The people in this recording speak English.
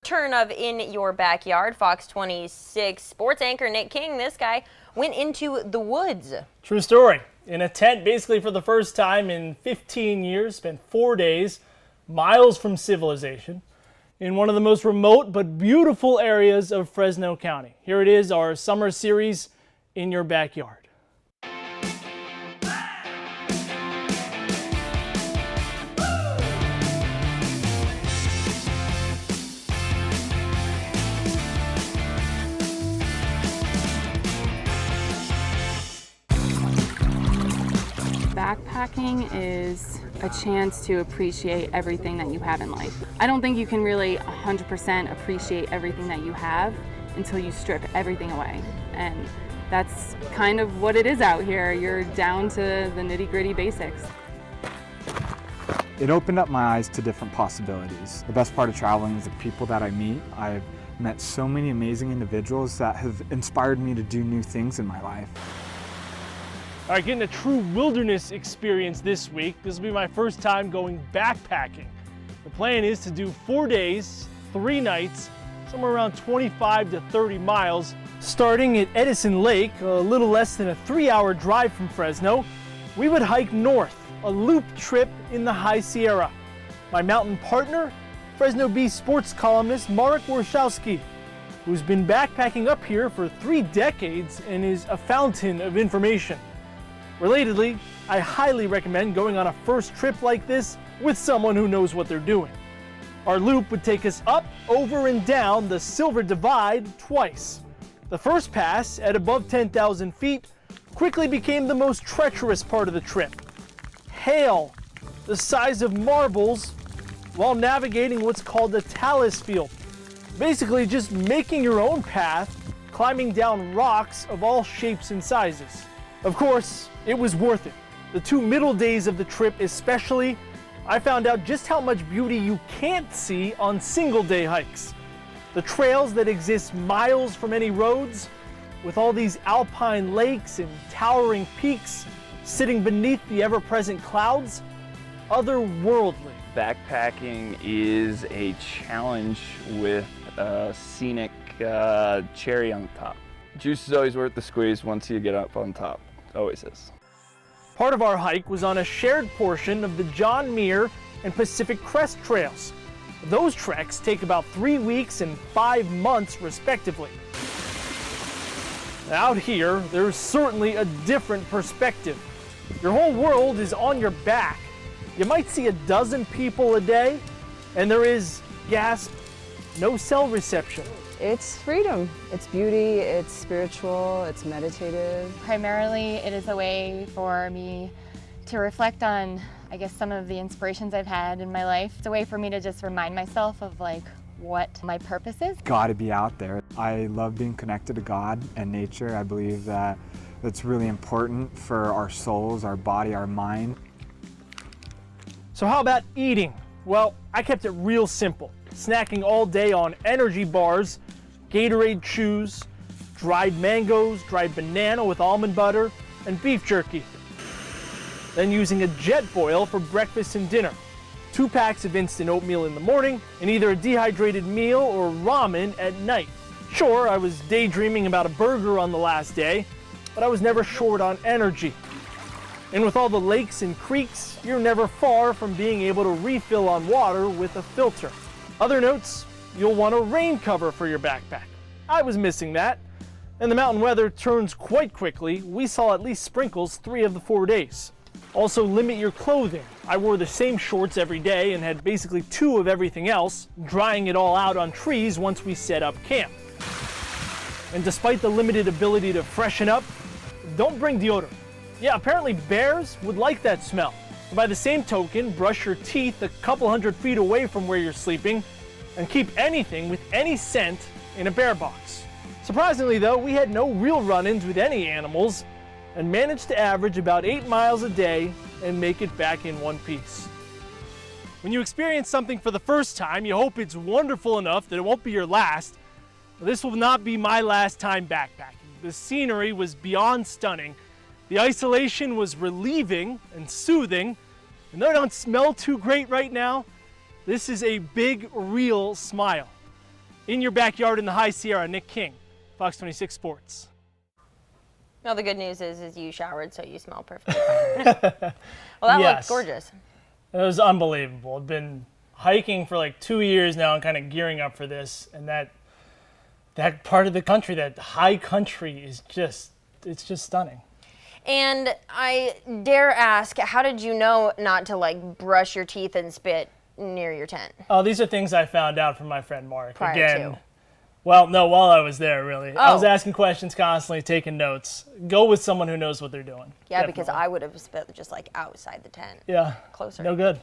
Turn of In Your Backyard, Fox 26 sports anchor Nick King, this guy went into the woods. True story. In a tent basically for the first time in 15 years, spent 4 days, miles from civilization, in one of the most remote but beautiful areas of Fresno County. Here it is, our summer series, In Your Backyard. Backpacking is a chance to appreciate everything that you have in life. I don't think you can really 100% appreciate everything that you have until you strip everything away. And that's kind of what it is out here. You're down to the nitty-gritty basics. It opened up my eyes to different possibilities. The best part of traveling is the people that I meet. I've met so many amazing individuals that have inspired me to do new things in my life. All right, getting a true wilderness experience this week. This will be my first time going backpacking. The plan is to do 4 days, 3 nights, somewhere around 25 to 30 miles. Starting at Edison Lake, a little less than a 3-hour drive from Fresno, we would hike north, a loop trip in the High Sierra. My mountain partner, Fresno Bee sports columnist Marek Warshawski, who's been backpacking up here for 3 decades and is a fountain of information. Relatedly, I highly recommend going on a first trip like this with someone who knows what they're doing. Our loop would take us up, over, and down the Silver Divide twice. The first pass, at above 10,000 feet, quickly became the most treacherous part of the trip. Hail, the size of marbles, while navigating what's called the talus field. Basically just making your own path, climbing down rocks of all shapes and sizes. Of course, it was worth it. The 2 middle days of the trip especially, I found out just how much beauty you can't see on single-day hikes. The trails that exist miles from any roads, with all these alpine lakes and towering peaks sitting beneath the ever-present clouds, otherworldly. Backpacking is a challenge with a scenic cherry on the top. Juice is always worth the squeeze once you get up on top. Always is. Part of our hike was on a shared portion of the John Muir and Pacific Crest trails. Those treks take about 3 weeks and 5 months respectively. Out here, there's certainly a different perspective. Your whole world is on your back. You might see a dozen people a day, and there is, gasp, no cell reception. It's freedom, it's beauty, it's spiritual, it's meditative. Primarily, it is a way for me to reflect on, I guess, some of the inspirations I've had in my life. It's a way for me to just remind myself of what my purpose is. Gotta be out there. I love being connected to God and nature. I believe that it's really important for our souls, our body, our mind. So how about eating? Well, I kept it real simple. Snacking all day on energy bars, Gatorade chews, dried mangoes, dried banana with almond butter, and beef jerky. Then using a jet boil for breakfast and dinner. 2 packs of instant oatmeal in the morning, and either a dehydrated meal or ramen at night. Sure, I was daydreaming about a burger on the last day, but I was never short on energy. And with all the lakes and creeks, you're never far from being able to refill on water with a filter. Other notes, you'll want a rain cover for your backpack. I was missing that. And the mountain weather turns quite quickly. We saw at least sprinkles 3 of the 4 days. Also limit your clothing. I wore the same shorts every day and had basically 2 of everything else, drying it all out on trees once we set up camp. And despite the limited ability to freshen up, don't bring deodorant. Yeah, apparently bears would like that smell. And by the same token, brush your teeth a couple 100 feet away from where you're sleeping, and keep anything with any scent in a bear box. Surprisingly though, we had no real run-ins with any animals, and managed to average about 8 miles a day and make it back in one piece. When you experience something for the first time, you hope it's wonderful enough that it won't be your last. This will not be my last time backpacking. The scenery was beyond stunning. The isolation was relieving and soothing, and though I don't smell too great right now, this is a big, real smile. in your backyard in the High Sierra. Nick King, Fox 26 Sports. No, the good news is you showered, so you smell perfectly fine. Well, that Yes. looked gorgeous. It was unbelievable. I've been hiking for like 2 years now and kind of gearing up for this. And that part of the country, that high country, is just stunning. And I dare ask, how did you know not to like brush your teeth and spit near your tent? Oh, these are things I found out from my friend Mark. Prior Again, to. well, no, while I was there, really. I was Oh. asking questions constantly, taking notes. Go with someone who knows what they're doing. Yeah, because Definitely. I would have spit just like outside the tent. Yeah. Closer. No good.